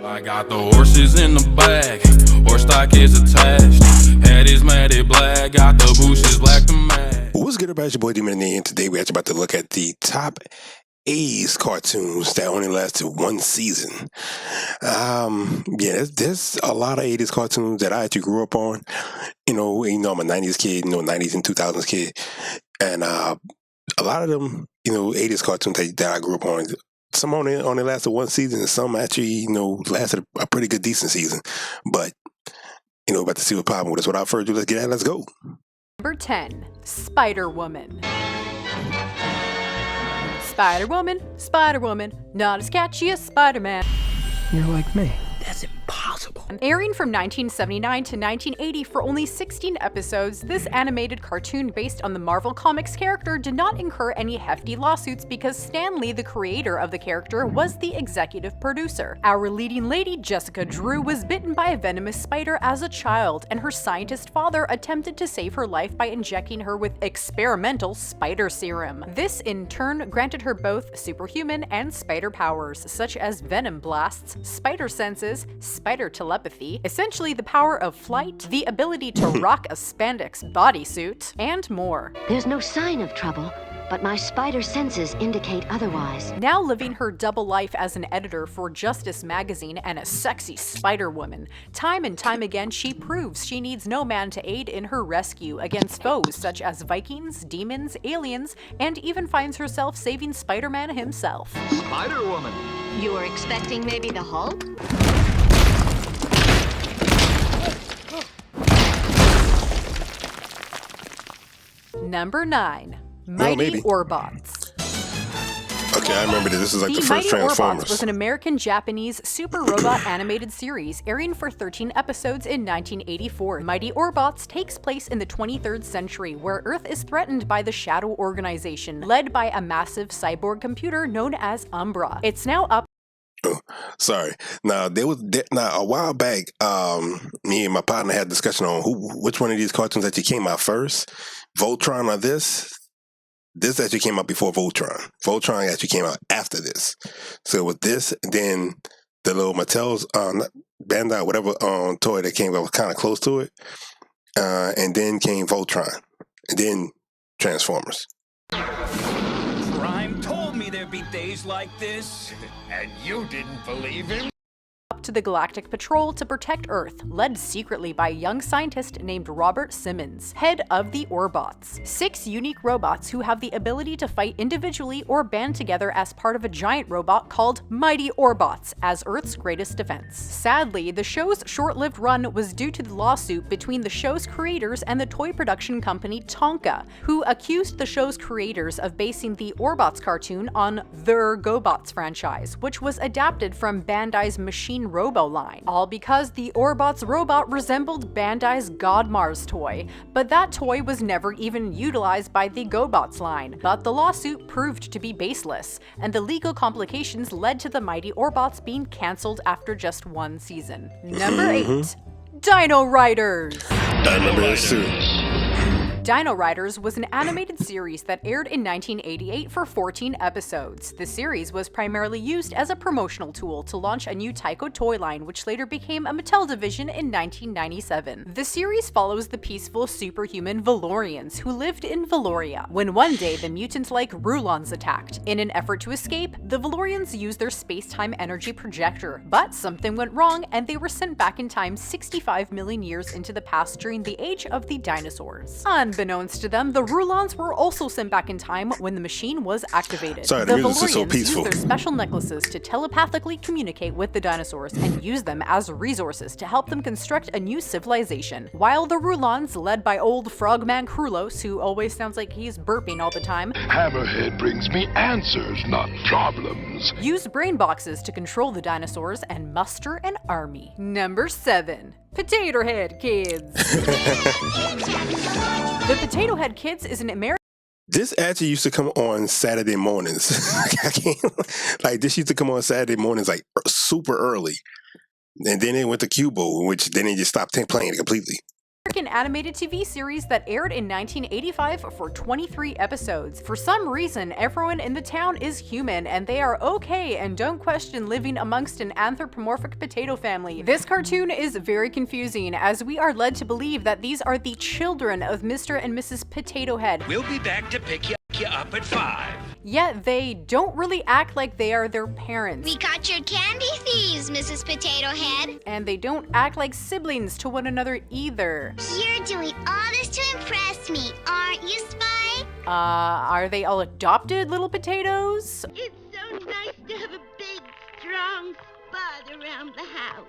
I got the horses in the back, horse stock is attached. Head is matted black, got the bushes black to match. What's good about your boy Demon and today we're actually about to look at the top 80's cartoons that only lasted one season. There's a lot of 80's cartoons that I actually grew up on. I'm a 90's kid, 90's and 2000s kid. And a lot of them, 80's cartoons that I grew up on, some only lasted one season and some actually, lasted a pretty good decent season. But, about to see what problem with us. Without further ado, let's get at it. Let's go. Number 10, Spider-Woman. Spider-Woman, Spider-Woman, not as catchy as Spider-Man. You're like me. That's impossible. Airing from 1979 to 1980 for only 16 episodes, this animated cartoon based on the Marvel Comics character did not incur any hefty lawsuits because Stan Lee, the creator of the character, was the executive producer. Our leading lady, Jessica Drew, was bitten by a venomous spider as a child, and her scientist father attempted to save her life by injecting her with experimental spider serum. This, in turn, granted her both superhuman and spider powers, such as venom blasts, spider senses, spider telepathy, essentially the power of flight, the ability to rock a spandex bodysuit, and more. There's no sign of trouble, but my spider senses indicate otherwise. Now living her double life as an editor for Justice magazine and a sexy Spider-Woman, time and time again she proves she needs no man to aid in her rescue against foes such as Vikings, demons, aliens, and even finds herself saving Spider-Man himself. Spider-Woman! You were expecting maybe the Hulk? Number 9, Mighty Orbots. Okay, I remember this. This is like the first Mighty Transformers. Orbots was an American-Japanese super robot animated series airing for 13 episodes in 1984. Mighty Orbots takes place in the 23rd century, where Earth is threatened by the Shadow Organization, led by a massive cyborg computer known as Umbra. It's now up. Oh, sorry. Now a while back, me and my partner had a discussion on which one of these cartoons actually came out first, Voltron or this. This actually came out before Voltron. Voltron actually came out after this. So with this, and then the little Mattel's Bandai, whatever toy that came out was kind of close to it, and then came Voltron, and then Transformers. Prime told me there'd be days like this, and you didn't believe him? To the Galactic Patrol to protect Earth, led secretly by a young scientist named Robert Simmons, head of the Orbots. 6 unique robots who have the ability to fight individually or band together as part of a giant robot called Mighty Orbots as Earth's greatest defense. Sadly, the show's short-lived run was due to the lawsuit between the show's creators and the toy production company Tonka, who accused the show's creators of basing the Orbots cartoon on their GoBots franchise, which was adapted from Bandai's Machine Robo line, all because the Orbots robot resembled Bandai's God Mars toy, but that toy was never even utilized by the GoBots line. But the lawsuit proved to be baseless, and the legal complications led to the Mighty Orbots being cancelled after just one season. Number 8, Dino Riders. I remember this too. Dino Riders was an animated series that aired in 1988 for 14 episodes. The series was primarily used as a promotional tool to launch a new Tyco toy line, which later became a Mattel division in 1997. The series follows the peaceful superhuman Valorians who lived in Valoria, when one day the mutant-like Rulons attacked. In an effort to escape, the Valorians used their space-time energy projector, but something went wrong and they were sent back in time 65 million years into the past during the age of the dinosaurs. Unbeknownst to them, the Rulons were also sent back in time when the machine was activated. Sorry, the music is so Valorians peaceful. used their special necklaces to telepathically communicate with the dinosaurs and use them as resources to help them construct a new civilization. While the Rulons, led by old Frogman Krulos, who always sounds like he's burping all the time, Hammerhead brings me answers, not problems. used brain boxes to control the dinosaurs and muster an army. Number 7. Potato Head Kids. The Potato Head Kids is an American. This actually used to come on Saturday mornings. This used to come on Saturday mornings, like super early. And then it went to Cubo, which then they just stopped playing it completely. African animated TV series that aired in 1985 for 23 episodes. For some reason, everyone in the town is human, and they are okay and don't question living amongst an anthropomorphic potato family. This cartoon is very confusing, as we are led to believe that these are the children of Mr. and Mrs. Potato Head. We'll be back to pick you up at 5. Yet they don't really act like they are their parents. We caught your candy thieves, Mrs. Potato Head. And they don't act like siblings to one another either. You're doing all this to impress me, aren't you, Spike? Are they all adopted little potatoes? It's so nice to have a big, strong spot around the house.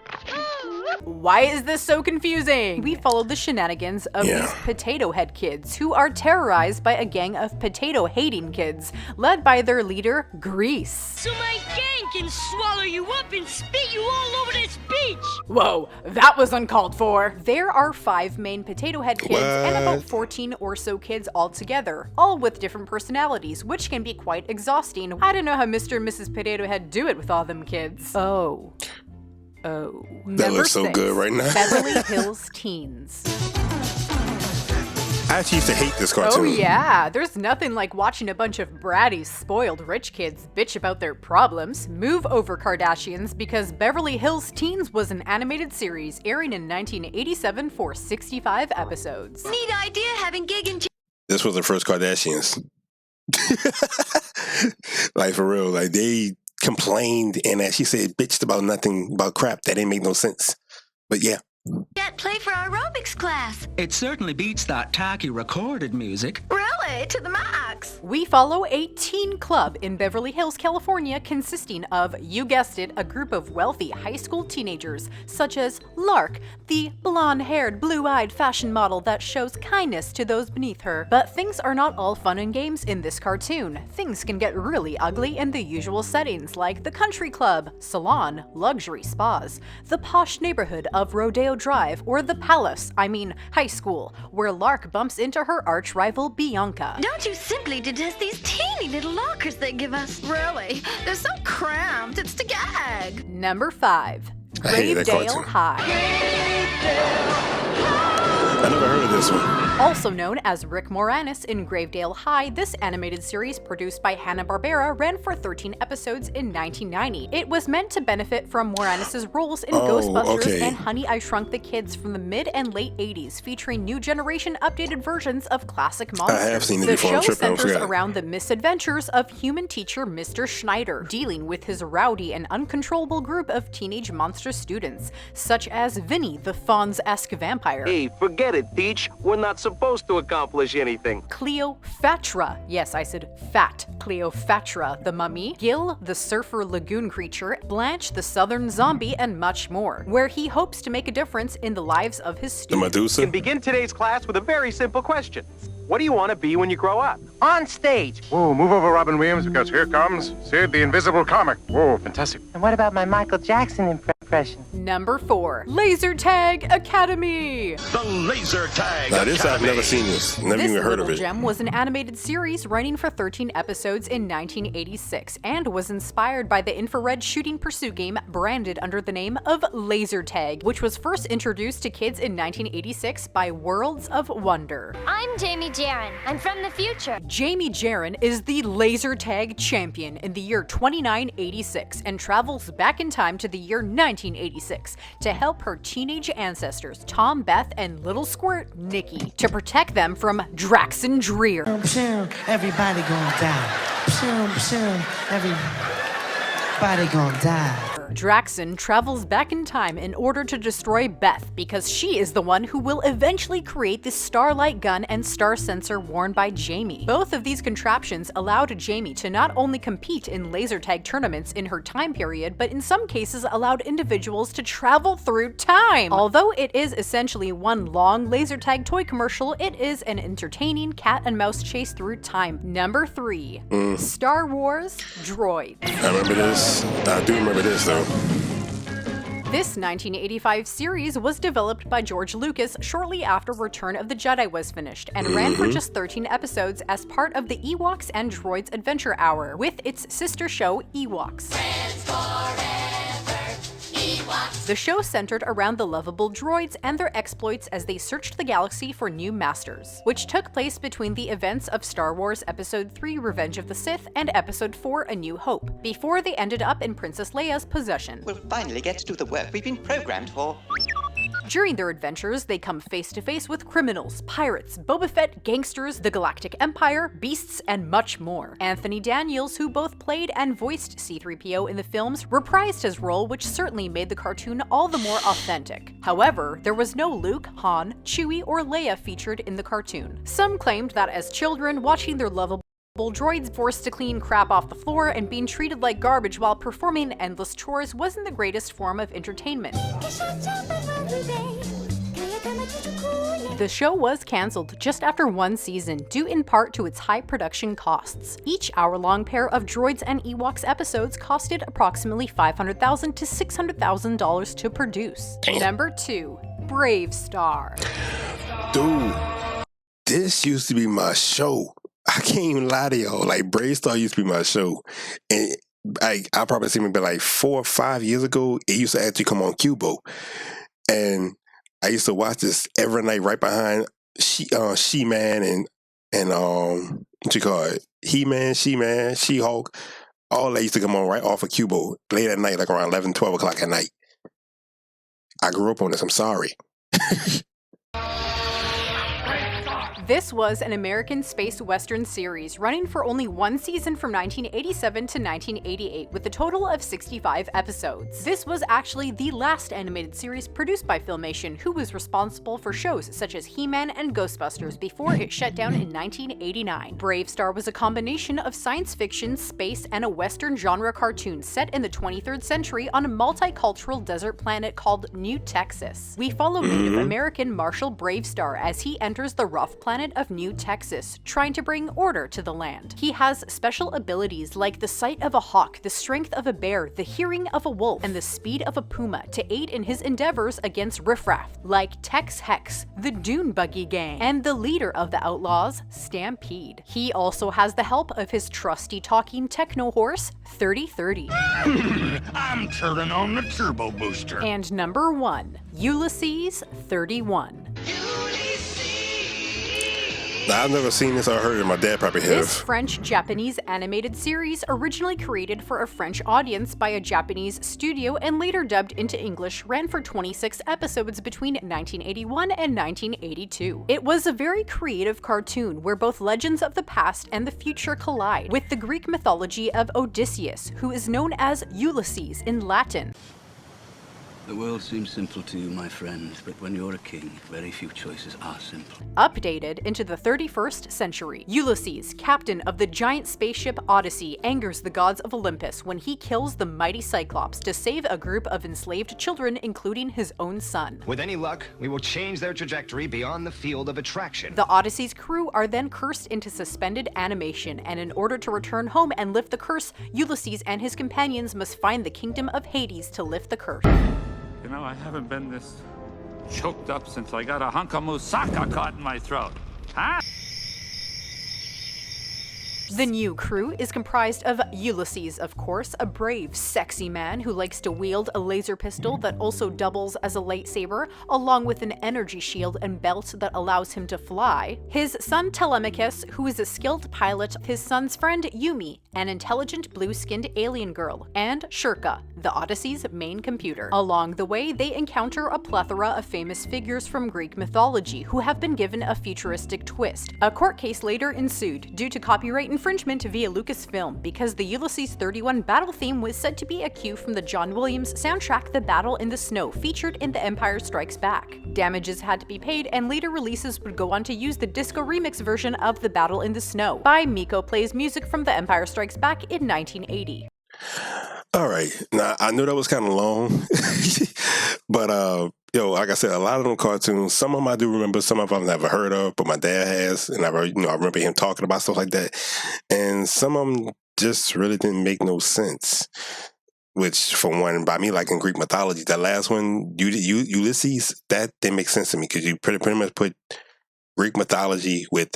Why is this so confusing? We followed the shenanigans of these potato head kids, who are terrorized by a gang of potato-hating kids, led by their leader, Grease. So my gang can swallow you up and spit you all over this beach! Whoa, that was uncalled for. There are 5 main potato head kids and about 14 or so kids altogether, all with different personalities, which can be quite exhausting. I don't know how Mr. and Mrs. Potato Head do it with all them kids. Oh. That looks so 6, good right now. Beverly Hills Teens. I actually used to hate this cartoon. Oh yeah, there's nothing like watching a bunch of bratty, spoiled rich kids bitch about their problems. Move over, Kardashians, because Beverly Hills Teens was an animated series airing in 1987 for 65 episodes. Neat idea having gig and This was the first Kardashians. Like, for real. Like, they complained and, as she said, bitched about nothing, about crap that didn't make no sense. But yeah. jet play for aerobics class. It certainly beats that tacky recorded music. Really? To the max. We follow a teen club in Beverly Hills, California, consisting of, you guessed it, a group of wealthy high school teenagers, such as Lark, the blonde-haired, blue-eyed fashion model that shows kindness to those beneath her. But things are not all fun and games in this cartoon. Things can get really ugly in the usual settings, like the country club, salon, luxury spas, the posh neighborhood of Rodeo Drive, or the palace, high school, where Lark bumps into her arch-rival Bianca. Don't you simply detest these teeny little lockers they give us? Really? They're so cramped, it's to gag. Number 5. I hated that Engraved Ale cartoon. High. I never heard of this one. Also known as Rick Moranis in Engraved Ale High, this animated series produced by Hanna-Barbera ran for 13 episodes in 1990. It was meant to benefit from Moranis' roles in Ghostbusters and Honey, I Shrunk the Kids from the mid and late 80s, featuring new generation updated versions of classic monsters. I have seen it the before. show centers around the misadventures of human teacher Mr. Schneider, dealing with his rowdy and uncontrollable group of teenage monster students, such as Vinny, the Fonz-esque vampire. Hey, forget it, Teach. We're not supposed to accomplish anything. Cleopatra. Yes, I said fat. Cleopatra, the mummy. Gil, the surfer lagoon creature. Blanche, the southern zombie, and much more, where he hopes to make a difference in the lives of his students. The Medusa? We can begin today's class with a very simple question. What do you want to be when you grow up? On stage. Whoa, move over, Robin Williams, because here comes Sid the Invisible Comic. Whoa, fantastic. And what about my Michael Jackson impression? Number 4. Laser Tag Academy. The Laser Tag Now, this I've Academy. never seen this. Never This even heard of little it. gem was an animated series running for 13 episodes in 1986 and was inspired by the infrared shooting pursuit game branded under the name of Laser Tag, which was first introduced to kids in 1986 by Worlds of Wonder. I'm Jamie Jaron. I'm from the future. Jamie Jaron is the laser tag champion in the year 2986 and travels back in time to the year 1986 to help her teenage ancestors Tom, Beth, and little squirt Nikki to protect them from Draxon Dreer. Everybody gonna die. Everybody gonna die. Draxon travels back in time in order to destroy Beth because she is the one who will eventually create the Starlight gun and star sensor worn by Jamie. Both of these contraptions allowed Jamie to not only compete in laser tag tournaments in her time period, but in some cases allowed individuals to travel through time. Although it is essentially one long laser tag toy commercial, it is an entertaining cat and mouse chase through time. Number 3. Star Wars Droid. I remember this. I do remember this, though. This 1985 series was developed by George Lucas shortly after Return of the Jedi was finished and ran for just 13 episodes as part of the Ewoks and Droids Adventure Hour, with its sister show Ewoks. The show centered around the lovable droids and their exploits as they searched the galaxy for new masters, which took place between the events of Star Wars Episode 3 Revenge of the Sith and Episode 4 A New Hope, before they ended up in Princess Leia's possession. We'll finally get to do the work we've been programmed for. During their adventures, they come face to face with criminals, pirates, Boba Fett, gangsters, the Galactic Empire, beasts, and much more. Anthony Daniels, who both played and voiced C-3PO in the films, reprised his role, which certainly made the cartoon all the more authentic. However, there was no Luke, Han, Chewie, or Leia featured in the cartoon. Some claimed that as children, watching their lovable droids forced to clean crap off the floor and being treated like garbage while performing endless chores wasn't the greatest form of entertainment. The show was cancelled just after one season, due in part to its high production costs. Each hour-long pair of Droids and Ewoks episodes costed approximately $500,000 to $600,000 to produce. Number 2. Brave Star. Dude, this used to be my show. I can't even lie to y'all. Like, Brave Star used to be my show. And I probably seen it like 4 or 5 years ago. It used to actually come on Cubo. And I used to watch this every night right behind She-Man and what you call it? He-Man, She-Man, She-Hulk. All that used to come on right off of Cubo late at night, like around 11, 12 o'clock at night. I grew up on this. I'm sorry. This was an American space western series running for only one season from 1987 to 1988 with a total of 65 episodes. This was actually the last animated series produced by Filmation, who was responsible for shows such as He-Man and Ghostbusters before it shut down in 1989. Brave Star was a combination of science fiction, space, and a western genre cartoon set in the 23rd century on a multicultural desert planet called New Texas. We follow Native American Marshall Brave Star as he enters the rough planet of New Texas, trying to bring order to the land. He has special abilities like the sight of a hawk, the strength of a bear, the hearing of a wolf, and the speed of a puma to aid in his endeavors against riffraff, like Tex Hex, the Dune Buggy Gang, and the leader of the outlaws, Stampede. He also has the help of his trusty talking techno horse, 3030. I'm turning on the turbo booster. And number 1, Ulysses 31. Now, I've never seen this or heard it. My dad probably has. This French-Japanese animated series, originally created for a French audience by a Japanese studio and later dubbed into English, ran for 26 episodes between 1981 and 1982. It was a very creative cartoon where both legends of the past and the future collide, with the Greek mythology of Odysseus, who is known as Ulysses in Latin. The world seems simple to you, my friend, but when you're a king, very few choices are simple. Updated into the 31st century, Ulysses, captain of the giant spaceship Odyssey, angers the gods of Olympus when he kills the mighty Cyclops to save a group of enslaved children, including his own son. With any luck, we will change their trajectory beyond the field of attraction. The Odyssey's crew are then cursed into suspended animation, and in order to return home and lift the curse, Ulysses and his companions must find the kingdom of Hades to lift the curse. You know, I haven't been this choked up since I got a hunk of moussaka caught in my throat. Huh? The new crew is comprised of Ulysses, of course, a brave, sexy man who likes to wield a laser pistol that also doubles as a lightsaber, along with an energy shield and belt that allows him to fly. His son Telemachus, who is a skilled pilot, his son's friend Yumi, an intelligent blue-skinned alien girl, and Shurka, the Odyssey's main computer. Along the way, they encounter a plethora of famous figures from Greek mythology who have been given a futuristic twist. A court case later ensued due to copyright infringement via Lucasfilm because the Ulysses 31 battle theme was said to be a cue from the John Williams soundtrack The Battle in the Snow featured in The Empire Strikes Back. Damages had to be paid, and later releases would go on to use the disco remix version of The Battle in the Snow by Miko Plays Music from The Empire Strikes Back in 1980. All right. Now, I knew that was kind of long, but, like I said, a lot of them cartoons, some of them I do remember, some of them I've never heard of, but my dad has, and I remember him talking about stuff like that, and some of them just really didn't make no sense, which, for one, by me liking Greek mythology, that last one, Ulysses, that didn't make sense to me, because you pretty much put Greek mythology with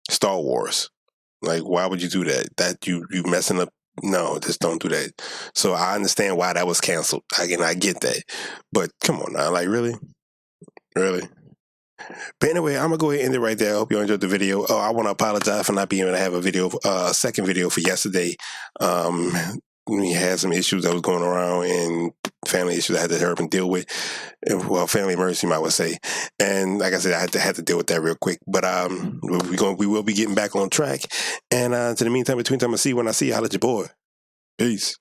Star Wars. Like, why would you do that? That you messing up No, just don't do that. So I understand why that was canceled. Again, I get that. But come on now, like really? Really? But anyway, I'm gonna go ahead and end it right there. I hope you enjoyed the video. Oh, I want to apologize for not being able to have a video, second video for yesterday. We had some issues that was going around and family issues I had to hurry up and deal with. Well, family emergency, I would say. And like I said, I had to deal with that real quick. But we will be getting back on track. And to the meantime, between time I see you, when I see you, holla at your boy. Peace.